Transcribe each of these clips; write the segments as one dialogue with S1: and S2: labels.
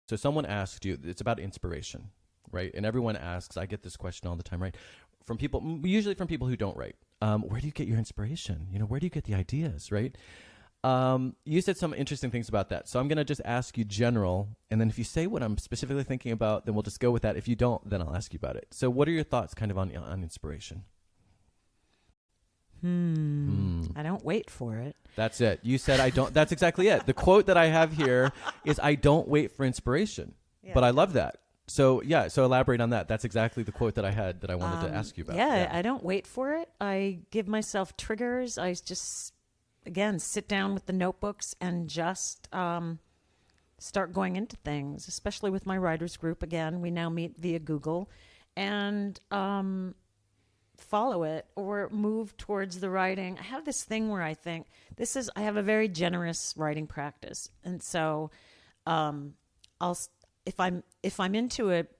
S1: So someone asked you, it's about inspiration, right? And everyone asks, I get this question all the time, right? From people, usually from people who don't write. Where do you get your inspiration? Where do you get the ideas, right? You said some interesting things about that. So I'm going to just ask you general, and then if you say what I'm specifically thinking about, then we'll just go with that. If you don't, then I'll ask you about it. So what are your thoughts kind of on inspiration?
S2: I don't wait for it.
S1: That's it. You said I don't. That's exactly it. The quote that I have here is I don't wait for inspiration. Yeah. But I love that. So so elaborate on that. That's exactly the quote that I had that I wanted to ask you about.
S2: Yeah, I don't wait for it. I give myself triggers. I just, again, sit down with the notebooks and just start going into things, especially with my writers group. Again, we now meet via Google, and follow it or move towards the writing. I have this thing where I think I have a very generous writing practice. And so if I'm into it,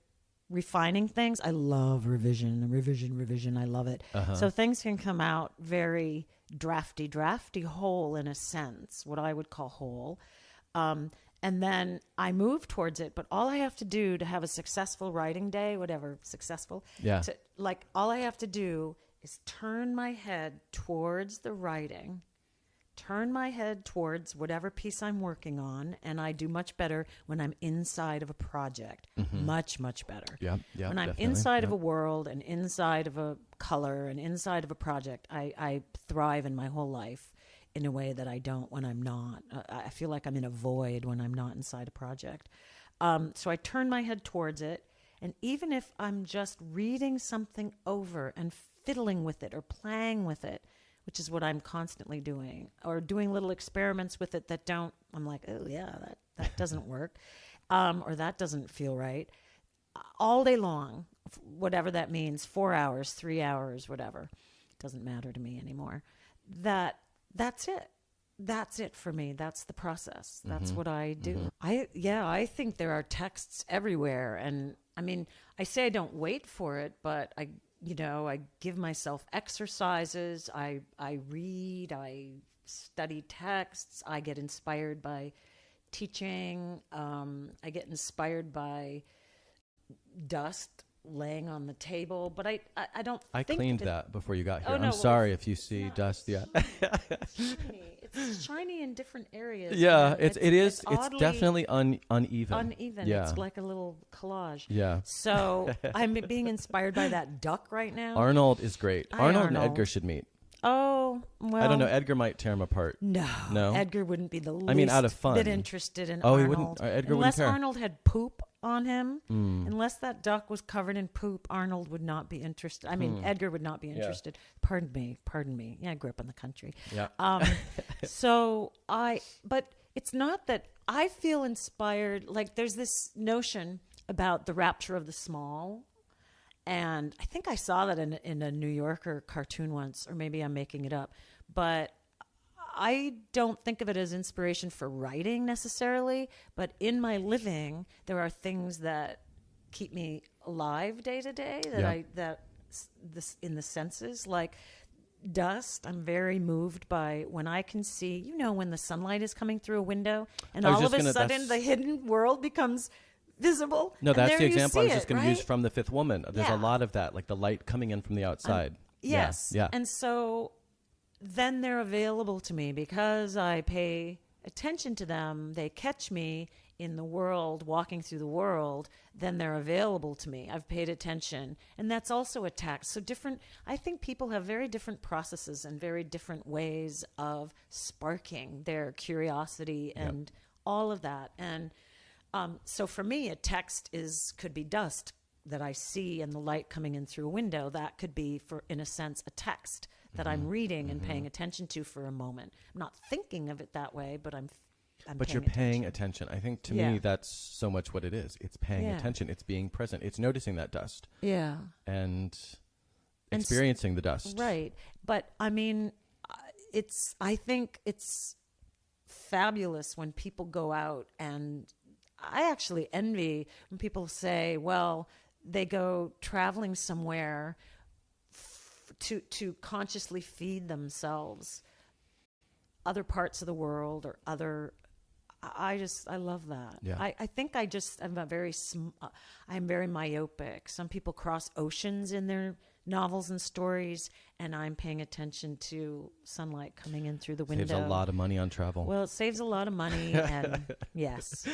S2: refining things, I love revision. I love it. So things can come out very drafty, whole in a sense, what I would call whole. And then I move towards it, but all I have to do to have a successful writing day, whatever, successful, all I have to do is turn my head towards the writing, turn my head towards whatever piece I'm working on, and I do much better when I'm inside of a project. Much, much better. When I'm inside of a world and inside of a color and inside of a project, I thrive in my whole life in a way that I don't when I'm not. I feel like I'm in a void when I'm not inside a project. So I turn my head towards it. And even if I'm just reading something over and fiddling with it or playing with it, which is what I'm constantly doing, or doing little experiments with it that don't, I'm like, oh yeah, that doesn't work. Or that doesn't feel right. All day long, whatever that means, 4 hours, 3 hours, whatever. It doesn't matter to me anymore. That's it. That's it for me. That's the process. That's what I do. I think there are texts everywhere. And I mean, I say I don't wait for it, but I give myself exercises. I read, I study texts. I get inspired by teaching. I get inspired by dust laying on the table, but I don't. I
S1: cleaned that before you got here. I'm sorry if you see dust. Yeah,
S2: it's shiny in different areas.
S1: Yeah, it's definitely uneven.
S2: Uneven.
S1: Yeah.
S2: It's like a little collage.
S1: Yeah.
S2: So I'm being inspired by that duck right now.
S1: Arnold is great. Arnold and Edgar should meet.
S2: Oh, well.
S1: I don't know. Edgar might tear him apart.
S2: No. Edgar wouldn't be the least
S1: out of fun.
S2: bit interested in Arnold.
S1: He wouldn't. Edgar
S2: unless
S1: wouldn't care.
S2: Arnold had poop on him. Unless that duck was covered in poop, Arnold would not be interested. I mean, Edgar would not be interested. Yeah. Pardon me. Yeah, I grew up in the country.
S1: Yeah.
S2: But it's not that I feel inspired. Like there's this notion about the rapture of the small. And I think I saw that in a New Yorker cartoon once, or maybe I'm making it up. But I don't think of it as inspiration for writing necessarily. But in my living, there are things that keep me alive day to day. In the senses, like dust. I'm very moved by when I can see. When the sunlight is coming through a window, and all of a sudden the hidden world becomes visible.
S1: No, that's the example I was just going to use from The Fifth Woman. There's a lot of that, like the light coming in from the outside.
S2: Yes.
S1: Yeah.
S2: And so then they're available to me because I pay attention to them. They catch me in the world, walking through the world. Then they're available to me. I've paid attention. And that's also a tax. So I think people have very different processes and very different ways of sparking their curiosity and all of that. And so for me, a text could be dust that I see and the light coming in through a window. That could be, in a sense, a text that I'm reading and paying attention to for a moment. I'm not thinking of it that way, but
S1: But you're paying attention. I think to me that's so much what it is. It's paying attention. It's being present. It's noticing that dust.
S2: Yeah.
S1: And experiencing the dust.
S2: Right. But I mean, I think it's fabulous when people go out, and I actually envy when people say, well, they go traveling somewhere to consciously feed themselves other parts of the world or other. I love that.
S1: Yeah.
S2: I think I'm I'm very myopic. Some people cross oceans in their novels and stories, and I'm paying attention to sunlight coming in through the window.
S1: Saves a lot of money on travel.
S2: Well, it saves a lot of money, and yes.